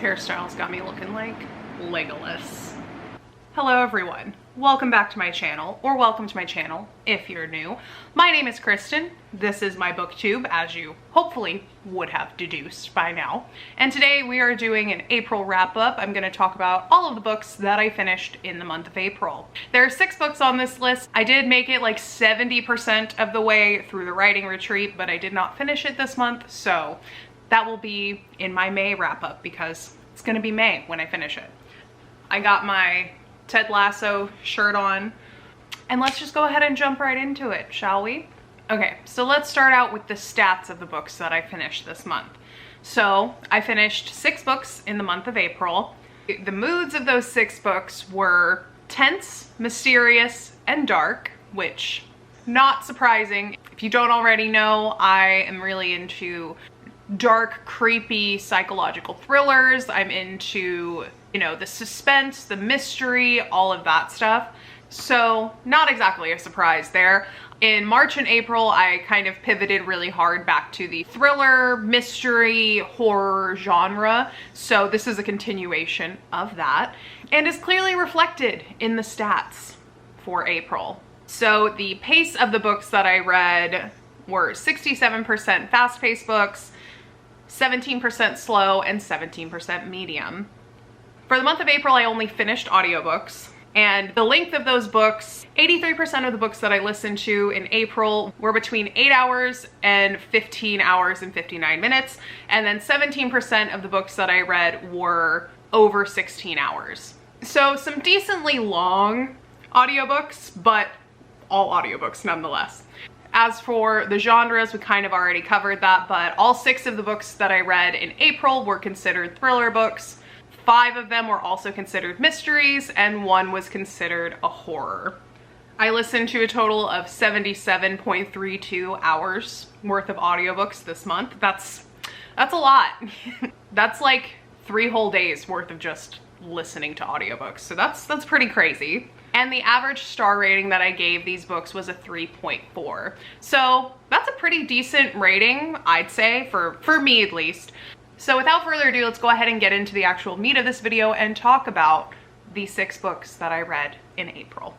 hairstyle's got me looking like Legolas. Hello everyone, welcome back to my channel, or welcome to my channel if you're new. My name is Kristen, this is my booktube, as you hopefully would have deduced by now. And today we are doing an April wrap-up. I'm going to talk about all of the books that I finished in the month of April. There are 6 books on this list. I did make it like 70% of the way through the writing retreat, but I did not finish it this month, so that will be in my May wrap-up because it's going to be May when I finish it. I got my Ted Lasso shirt on, and let's just go ahead and jump right into it, shall we? Okay, so let's start out with the stats of the books that I finished this month. So I finished 6 books in the month of April. The moods of those 6 books were tense, mysterious, and dark, which, not surprising. If you don't already know, I am really into dark, creepy psychological thrillers. I'm into, you know, the suspense, the mystery, all of that stuff. So not exactly a surprise there. In March and April, I kind of pivoted really hard back to the thriller, mystery, horror genre. So this is a continuation of that and is clearly reflected in the stats for April. So the pace of the books that I read were 67% fast-paced books, 17% slow, and 17% medium. For the month of April, I only finished audiobooks, and the length of those books, 83% of the books that I listened to in April were between 8 hours and 15 hours and 59 minutes, and then 17% of the books that I read were over 16 hours. So some decently long audiobooks, but all audiobooks nonetheless. As for the genres, we kind of already covered that, but all 6 of the books that I read in April were considered thriller books. 5 of them were also considered mysteries, and 1 was considered a horror. I listened to a total of 77.32 hours worth of audiobooks this month. That's a lot. That's like 3 whole days worth of just listening to audiobooks. So that's pretty crazy. And the average star rating that I gave these books was a 3.4. So that's a pretty decent rating, I'd say, for me at least. So without further ado, let's go ahead and get into the actual meat of this video and talk about the 6 books that I read in April.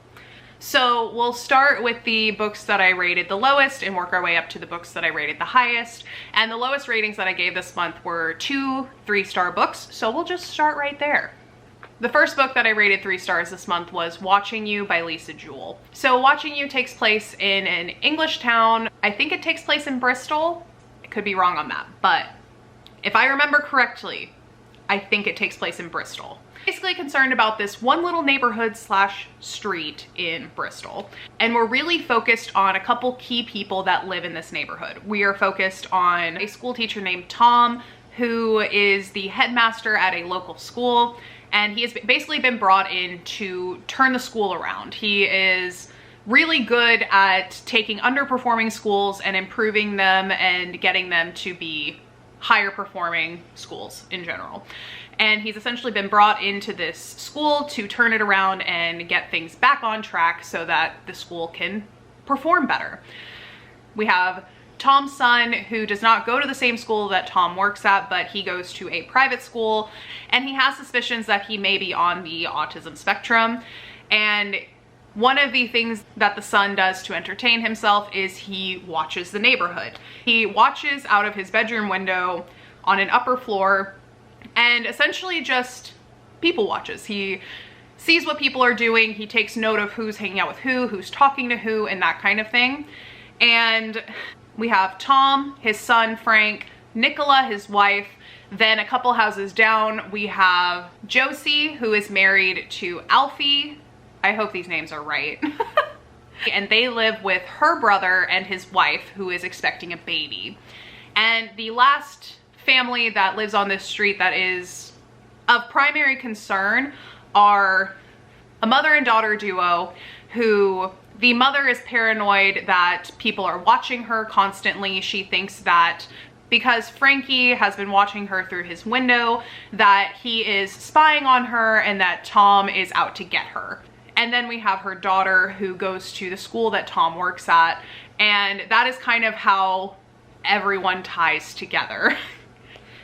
So we'll start with the books that I rated the lowest and work our way up to the books that I rated the highest. And the lowest ratings that I gave this month were 2 3-star books, so we'll just start right there. The first book that I rated 3 stars this month was Watching You by Lisa Jewell. So Watching You takes place in an English town. I think it takes place in Bristol. I could be wrong on that, but if I remember correctly, I think it takes place in Bristol. Basically concerned about this one little neighborhood / street in Bristol. And we're really focused on a couple key people that live in this neighborhood. We are focused on a school teacher named Tom, who is the headmaster at a local school. And he has basically been brought in to turn the school around. He is really good at taking underperforming schools and improving them and getting them to be higher performing schools in general. And he's essentially been brought into this school to turn it around and get things back on track so that the school can perform better. We have Tom's son, who does not go to the same school that Tom works at, but he goes to a private school, and he has suspicions that he may be on the autism spectrum. And one of the things that the son does to entertain himself is he watches the neighborhood. He watches out of his bedroom window on an upper floor and essentially just people watches. He sees what people are doing. He takes note of who's hanging out with who's talking to who, and that kind of thing. And we have Tom, his son Frank, Nicola, his wife. Then a couple houses down, we have Josie, who is married to Alfie. I hope these names are right. And they live with her brother and his wife, who is expecting a baby. And the last family that lives on this street that is of primary concern are a mother and daughter duo who the mother is paranoid that people are watching her constantly. She thinks that because Frankie has been watching her through his window, that he is spying on her and that Tom is out to get her. And then we have her daughter who goes to the school that Tom works at, and that is kind of how everyone ties together.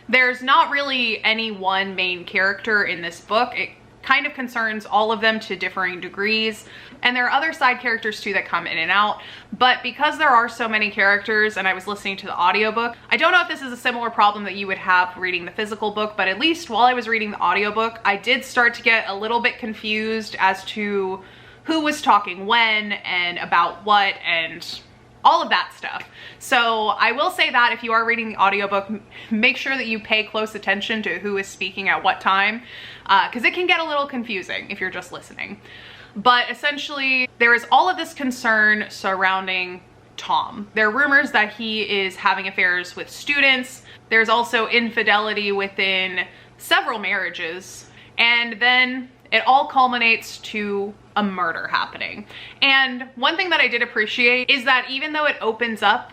There's not really any one main character in this book. It kind of concerns all of them to differing degrees. And there are other side characters too that come in and out. But because there are so many characters and I was listening to the audiobook, I don't know if this is a similar problem that you would have reading the physical book, but at least while I was reading the audiobook, I did start to get a little bit confused as to who was talking when and about what and all of that stuff. So I will say that if you are reading the audiobook, make sure that you pay close attention to who is speaking at what time, because it can get a little confusing if you're just listening. But essentially, there is all of this concern surrounding Tom. There are rumors that he is having affairs with students. There's also infidelity within several marriages. And then it all culminates to a murder happening. And one thing that I did appreciate is that even though it opens up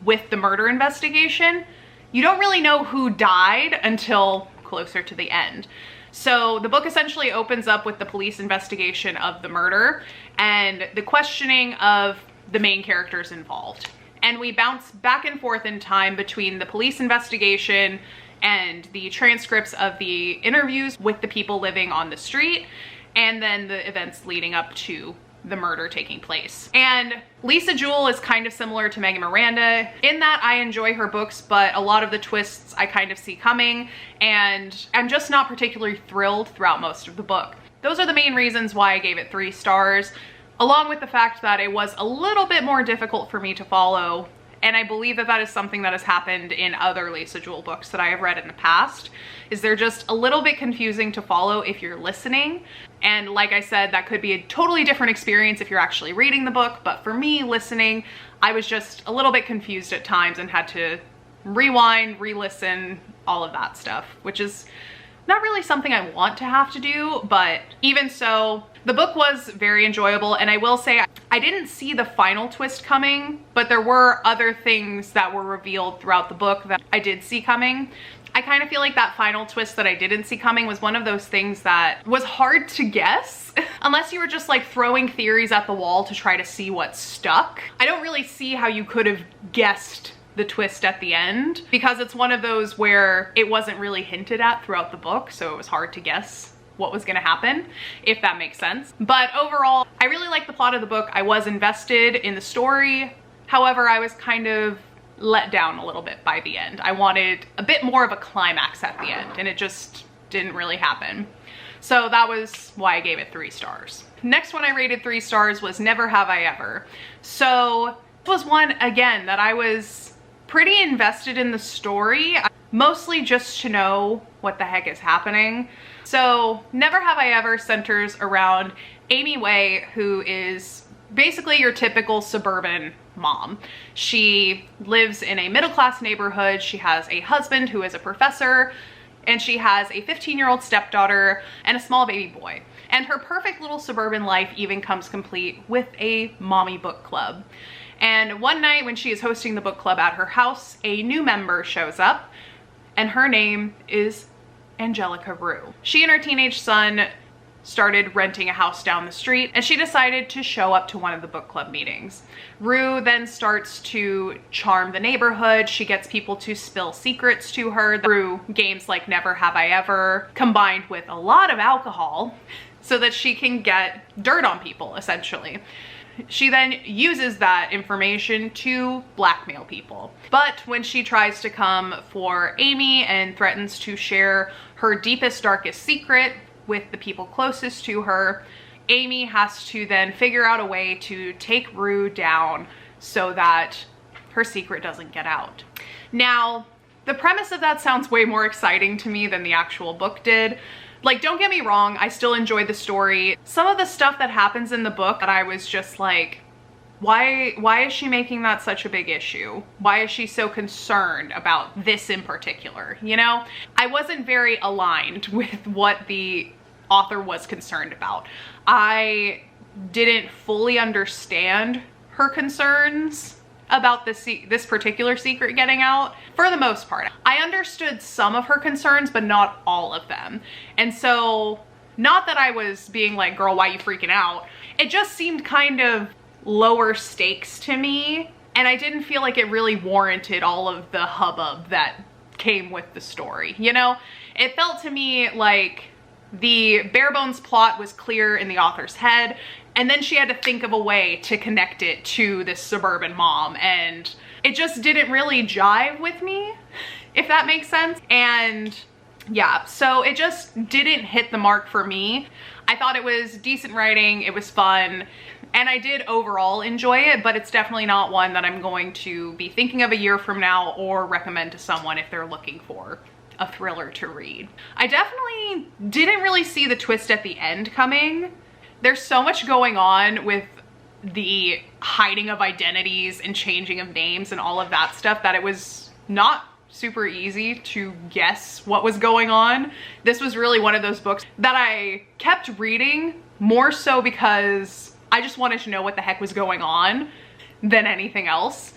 with the murder investigation, you don't really know who died until closer to the end. So the book essentially opens up with the police investigation of the murder and the questioning of the main characters involved. And we bounce back and forth in time between the police investigation and the transcripts of the interviews with the people living on the street, and then the events leading up to the murder taking place. And Lisa Jewell is kind of similar to Megan Miranda in that I enjoy her books, but a lot of the twists I kind of see coming, and I'm just not particularly thrilled throughout most of the book. Those are the main reasons why I gave it 3 stars, along with the fact that it was a little bit more difficult for me to follow. And I believe that that is something that has happened in other Lisa Jewell books that I have read in the past, is they're just a little bit confusing to follow if you're listening. And like I said, that could be a totally different experience if you're actually reading the book. But for me, listening, I was just a little bit confused at times and had to rewind, re-listen, all of that stuff, which is not really something I want to have to do. But even so, the book was very enjoyable, and I will say I didn't see the final twist coming, but there were other things that were revealed throughout the book that I did see coming. I kind of feel like that final twist that I didn't see coming was one of those things that was hard to guess, unless you were just like throwing theories at the wall to try to see what stuck. I don't really see how you could have guessed the twist at the end, because it's one of those where it wasn't really hinted at throughout the book, so it was hard to guess what was gonna happen, if that makes sense. But overall, I really liked the plot of the book. I was invested in the story. However, I was kind of let down a little bit by the end. I wanted a bit more of a climax at the end, and it just didn't really happen. So that was why I gave it 3 stars. Next one I rated 3 stars was Never Have I Ever. So this was one, again, that I was pretty invested in the story, mostly just to know what the heck is happening. So Never Have I Ever centers around Amy Way, who is basically your typical suburban mom. She lives in a middle-class neighborhood. She has a husband who is a professor, and she has a 15-year-old stepdaughter and a small baby boy. And her perfect little suburban life even comes complete with a mommy book club. And one night when she is hosting the book club at her house, a new member shows up, and her name is Angelica Rue. She and her teenage son started renting a house down the street, and she decided to show up to one of the book club meetings. Rue then starts to charm the neighborhood. She gets people to spill secrets to her through games like Never Have I Ever, combined with a lot of alcohol, so that she can get dirt on people, essentially. She then uses that information to blackmail people. But when she tries to come for Amy and threatens to share her deepest, darkest secret with the people closest to her, Amy has to then figure out a way to take Rue down so that her secret doesn't get out. Now, the premise of that sounds way more exciting to me than the actual book did. Like, don't get me wrong, I still enjoyed the story. Some of the stuff that happens in the book that I was just like, why is she making that such a big issue? Why is she so concerned about this in particular? You know, I wasn't very aligned with what the author was concerned about. I didn't fully understand her concerns about this particular secret getting out. For the most part, I understood some of her concerns, but not all of them. And so, not that I was being like, girl, why are you freaking out? It just seemed kind of lower stakes to me, and I didn't feel like it really warranted all of the hubbub that came with the story, you know? It felt to me like the bare bones plot was clear in the author's head, and then she had to think of a way to connect it to this suburban mom, and it just didn't really jive with me, if that makes sense. And yeah, so it just didn't hit the mark for me. I thought it was decent writing, it was fun, and I did overall enjoy it, but it's definitely not one that I'm going to be thinking of a year from now or recommend to someone if they're looking for a thriller to read. I definitely didn't really see the twist at the end coming. There's so much going on with the hiding of identities and changing of names and all of that stuff that it was not super easy to guess what was going on. This was really one of those books that I kept reading more so because I just wanted to know what the heck was going on than anything else.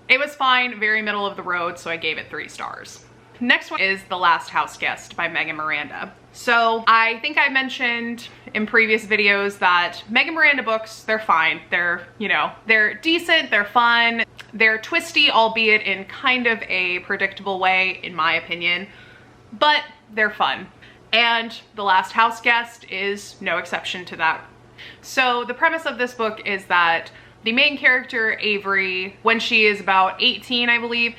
It was fine, very middle of the road, so I gave it 3 stars. Next one is The Last House Guest by Megan Miranda. So I think I mentioned in previous videos that Megan Miranda books, they're fine. They're, you know, they're decent, they're fun, they're twisty, albeit in kind of a predictable way, in my opinion, but they're fun. And The Last House Guest is no exception to that. So the premise of this book is that the main character, Avery, when she is about 18, I believe,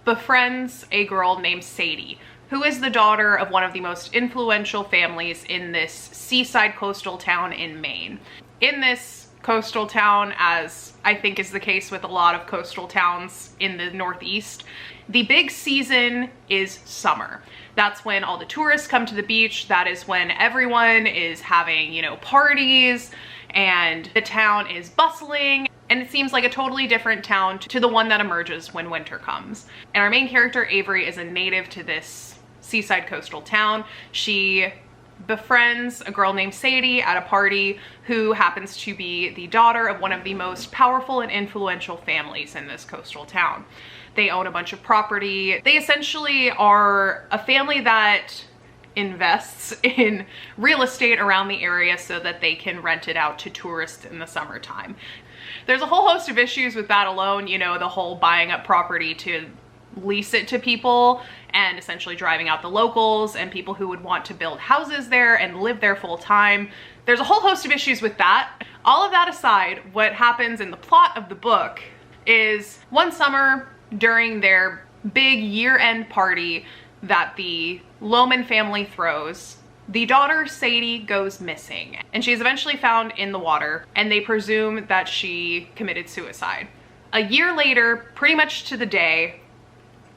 befriends a girl named Sadie, who is the daughter of one of the most influential families in this seaside coastal town in Maine. In this coastal town, as I think is the case with a lot of coastal towns in the Northeast, the big season is summer. That's when all the tourists come to the beach. That is when everyone is having, you know, parties, and the town is bustling. And it seems like a totally different town to the one that emerges when winter comes. And our main character, Avery, is a native to this seaside coastal town. She befriends a girl named Sadie at a party who happens to be the daughter of one of the most powerful and influential families in this coastal town. They own a bunch of property. They essentially are a family that invests in real estate around the area so that they can rent it out to tourists in the summertime. There's a whole host of issues with that alone, you know, the whole buying up property to lease it to people and essentially driving out the locals and people who would want to build houses there and live there full time. There's a whole host of issues with that. All of that aside, what happens in the plot of the book is one summer during their big year-end party that the Lohman family throws, the daughter, Sadie, goes missing, and she's eventually found in the water, and they presume that she committed suicide. A year later, pretty much to the day,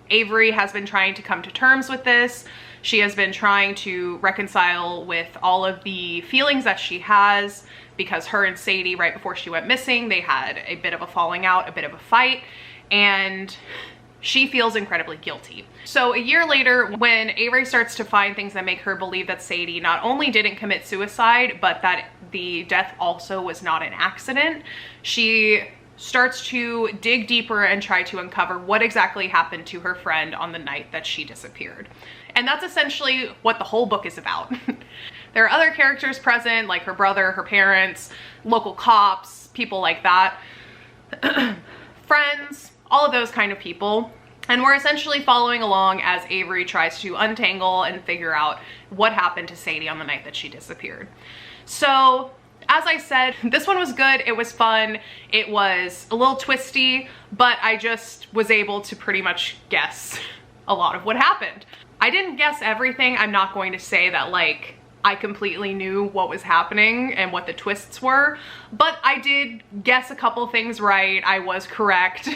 Avery has been trying to come to terms with this. She has been trying to reconcile with all of the feelings that she has, because her and Sadie, right before she went missing, they had a bit of a falling out, a bit of a fight, and she feels incredibly guilty. So a year later, when Avery starts to find things that make her believe that Sadie not only didn't commit suicide, but that the death also was not an accident, she starts to dig deeper and try to uncover what exactly happened to her friend on the night that she disappeared. And that's essentially what the whole book is about. There are other characters present, like her brother, her parents, local cops, people like that, friends, all of those kind of people. And we're essentially following along as Avery tries to untangle and figure out what happened to Sadie on the night that she disappeared. So, as I said, this one was good, it was fun, it was a little twisty, but I just was able to pretty much guess a lot of what happened. I didn't guess everything. I'm not going to say that, like, I completely knew what was happening and what the twists were, but I did guess a couple things right. I was correct.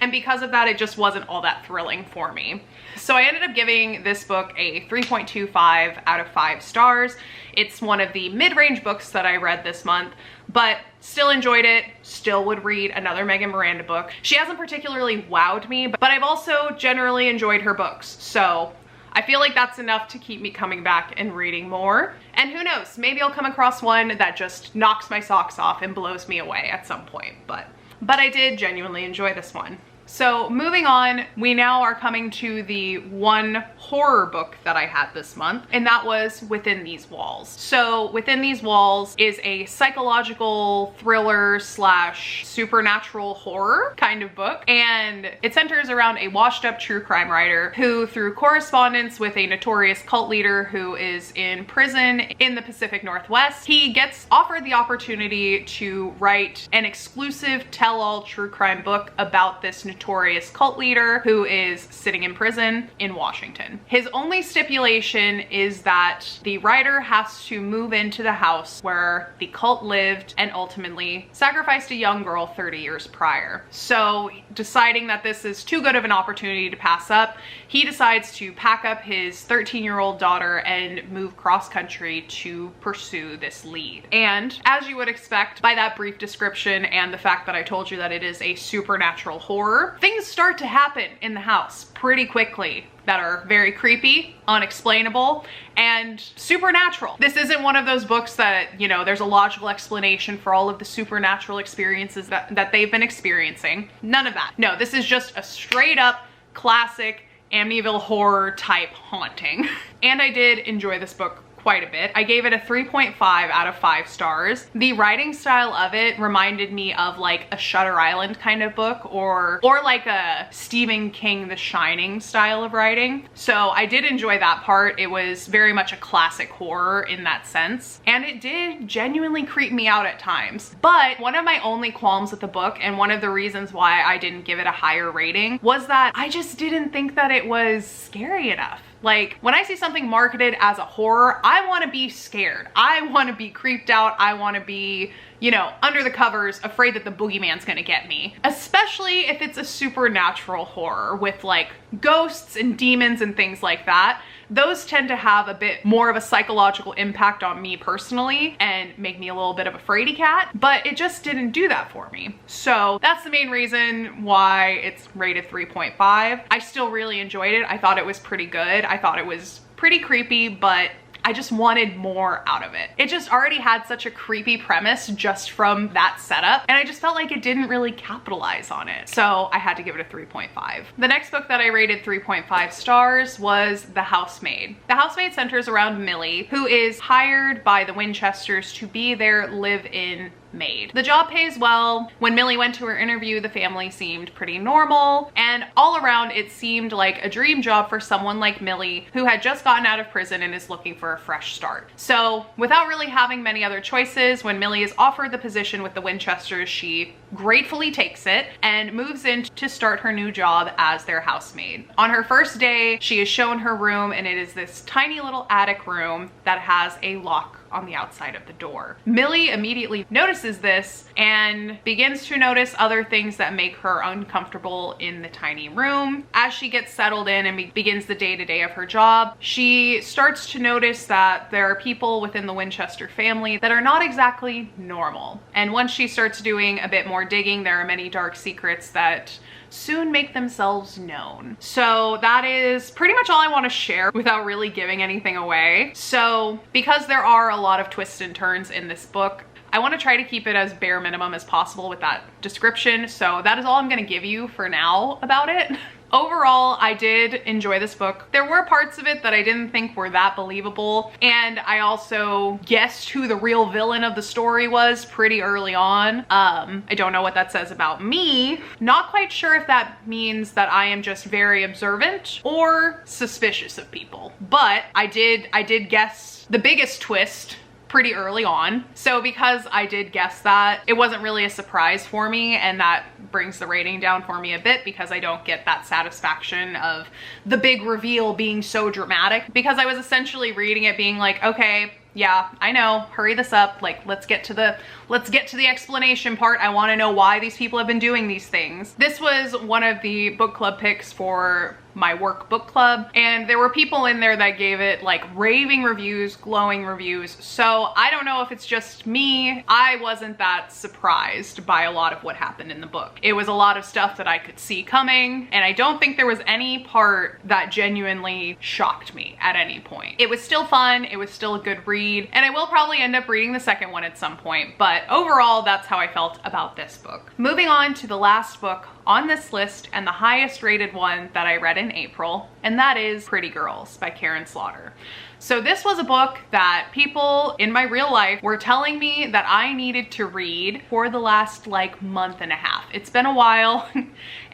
And because of that, it just wasn't all that thrilling for me. So I ended up giving this book a 3.25 out of 5 stars. It's one of the mid-range books that I read this month, but still enjoyed it, still would read another Megan Miranda book. She hasn't particularly wowed me, but I've also generally enjoyed her books, so I feel like that's enough to keep me coming back and reading more. And who knows, maybe I'll come across one that just knocks my socks off and blows me away at some point, but I did genuinely enjoy this one. So moving on, we now are coming to the one horror book that I had this month, and that was Within These Walls. So Within These Walls is a psychological thriller slash supernatural horror kind of book, and it centers around a washed up true crime writer who, through correspondence with a notorious cult leader who is in prison in the Pacific Northwest, he gets offered the opportunity to write an exclusive tell-all true crime book about this notorious cult leader who is sitting in prison in Washington. His only stipulation is that the writer has to move into the house where the cult lived and ultimately sacrificed a young girl 30 years prior. So, deciding that this is too good of an opportunity to pass up, he decides to pack up his 13-year-old daughter and move cross-country to pursue this lead. And as you would expect by that brief description and the fact that I told you that it is a supernatural horror, things start to happen in the house pretty quickly that are very creepy, unexplainable, and supernatural. This isn't one of those books that, you know, there's a logical explanation for all of the supernatural experiences that they've been experiencing. None of that. No, this is just a straight up classic Amityville horror type haunting. And I did enjoy this book quite a bit. I gave it a 3.5 out of 5 stars. The writing style of it reminded me of like a Shutter Island kind of book or like a Stephen King The Shining style of writing. So I did enjoy that part. It was very much a classic horror in that sense. And it did genuinely creep me out at times. But one of my only qualms with the book, and one of the reasons why I didn't give it a higher rating, was that I just didn't think that it was scary enough. Like, when I see something marketed as a horror, I want to be scared. I want to be creeped out. I want to be, you know, under the covers, afraid that the boogeyman's gonna get me. Especially if it's a supernatural horror with like ghosts and demons and things like that. Those tend to have a bit more of a psychological impact on me personally and make me a little bit of a fraidy cat, but it just didn't do that for me. So that's the main reason why it's rated 3.5. I still really enjoyed it. I thought it was pretty good. I thought it was pretty creepy, but I just wanted more out of it. It just already had such a creepy premise just from that setup, and I just felt like it didn't really capitalize on it. So I had to give it a 3.5. The next book that I rated 3.5 stars was The Housemaid. The Housemaid centers around Millie, who is hired by the Winchesters to be their live-in maid. The job pays well. When Millie went to her interview, the family seemed pretty normal, and all around it seemed like a dream job for someone like Millie who had just gotten out of prison and is looking for a fresh start. So without really having many other choices, when Millie is offered the position with the Winchesters, she gratefully takes it and moves in to start her new job as their housemaid. On her first day, she is shown her room, and it is this tiny little attic room that has a lock on the outside of the door. Millie immediately notices this and begins to notice other things that make her uncomfortable in the tiny room. As she gets settled in and begins the day-to-day of her job, she starts to notice that there are people within the Winchester family that are not exactly normal. And once she starts doing a bit more digging, there are many dark secrets that soon make themselves known. So that is pretty much all I want to share without really giving anything away. So because there are a lot of twists and turns in this book, I want to try to keep it as bare minimum as possible with that description. So that is all I'm going to give you for now about it. Overall, I did enjoy this book. There were parts of it that I didn't think were that believable, and I also guessed who the real villain of the story was pretty early on. I don't know what that says about me. Not quite sure if that means that I am just very observant or suspicious of people, but I did guess the biggest twist pretty early on. So because I did guess that, it wasn't really a surprise for me, and that brings the rating down for me a bit because I don't get that satisfaction of the big reveal being so dramatic, because I was essentially reading it being like, okay, yeah, I know, hurry this up, like let's get to the explanation part. I want to know why these people have been doing these things. This was one of the book club picks for my work book club, and there were people in there that gave it like raving reviews, glowing reviews. So I don't know if it's just me. I wasn't that surprised by a lot of what happened in the book. It was a lot of stuff that I could see coming, and I don't think there was any part that genuinely shocked me at any point. It was still fun, it was still a good read, and I will probably end up reading the second one at some point, but overall that's how I felt about this book. Moving on to the last book on this list and the highest rated one that I read in April, and that is Pretty Girls by Karen Slaughter. So this was a book that people in my real life were telling me that I needed to read for the last like month and a half. It's been a while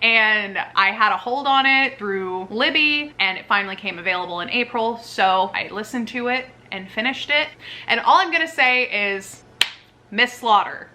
and I had a hold on it through Libby, and it finally came available in April. So I listened to it and finished it. And all I'm gonna say is, Miss Slaughter,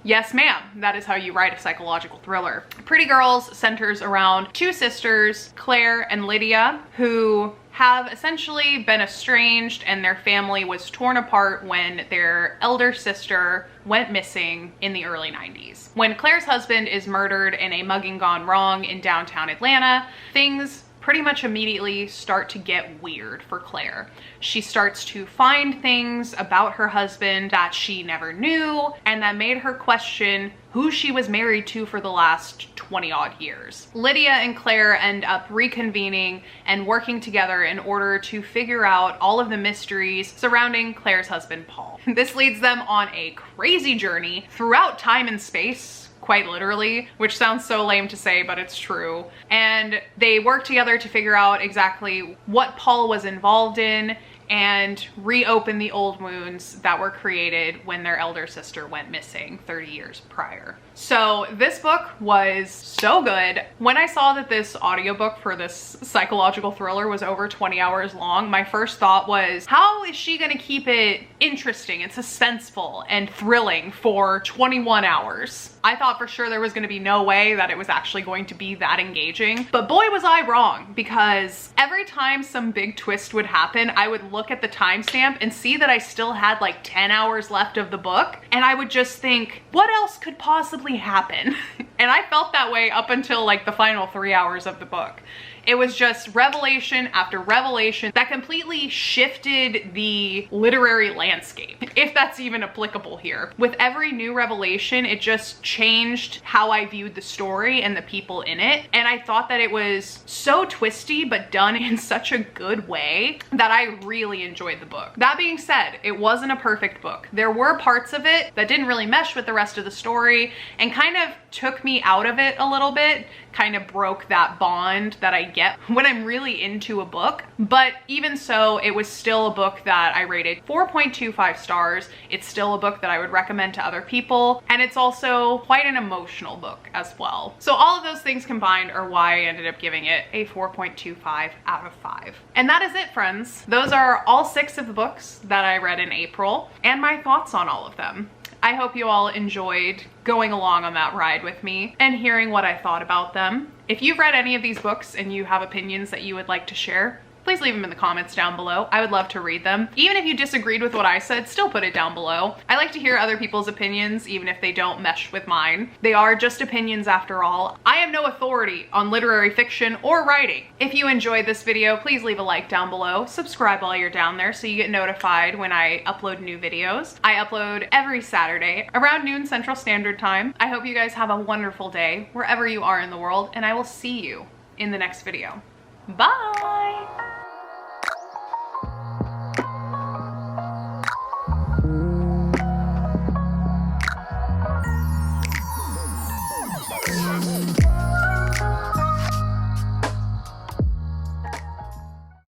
yes, ma'am, that is how you write a psychological thriller. Pretty Girls centers around two sisters, Claire and Lydia, who have essentially been estranged, and their family was torn apart when their elder sister went missing in the early 90s. When Claire's husband is murdered in a mugging gone wrong in downtown Atlanta, things pretty much immediately start to get weird for Claire. She starts to find things about her husband that she never knew, and that made her question who she was married to for the last 20 odd years. Lydia and Claire end up reconvening and working together in order to figure out all of the mysteries surrounding Claire's husband, Paul. This leads them on a crazy journey throughout time and space, quite literally, which sounds so lame to say, but it's true. And they work together to figure out exactly what Paul was involved in and reopen the old wounds that were created when their elder sister went missing 30 years prior. So this book was so good. When I saw that this audiobook for this psychological thriller was over 20 hours long, my first thought was, how is she gonna keep it interesting and suspenseful and thrilling for 21 hours? I thought for sure there was gonna be no way that it was actually going to be that engaging, but boy was I wrong, because every time some big twist would happen, I would look at the timestamp and see that I still had like 10 hours left of the book, and I would just think, what else could possibly happen? And I felt that way up until like the final 3 hours of the book. It was just revelation after revelation that completely shifted the literary landscape, if that's even applicable here. With every new revelation, it just changed how I viewed the story and the people in it. And I thought that it was so twisty, but done in such a good way that I really enjoyed the book. That being said, it wasn't a perfect book. There were parts of it that didn't really mesh with the rest of the story and kind of took me out of it a little bit, kind of broke that bond that I get when I'm really into a book. But even so, it was still a book that I rated 4.25 stars. It's still a book that I would recommend to other people, and it's also quite an emotional book as well. So all of those things combined are why I ended up giving it a 4.25 out of 5. And that is it, friends. Those are all 6 of the books that I read in April and my thoughts on all of them. I hope you all enjoyed going along on that ride with me and hearing what I thought about them. If you've read any of these books and you have opinions that you would like to share, please leave them in the comments down below. I would love to read them. Even if you disagreed with what I said, still put it down below. I like to hear other people's opinions, even if they don't mesh with mine. They are just opinions after all. I am no authority on literary fiction or writing. If you enjoyed this video, please leave a like down below. Subscribe while you're down there so you get notified when I upload new videos. I upload every Saturday around noon Central Standard Time. I hope you guys have a wonderful day wherever you are in the world, and I will see you in the next video. Bye!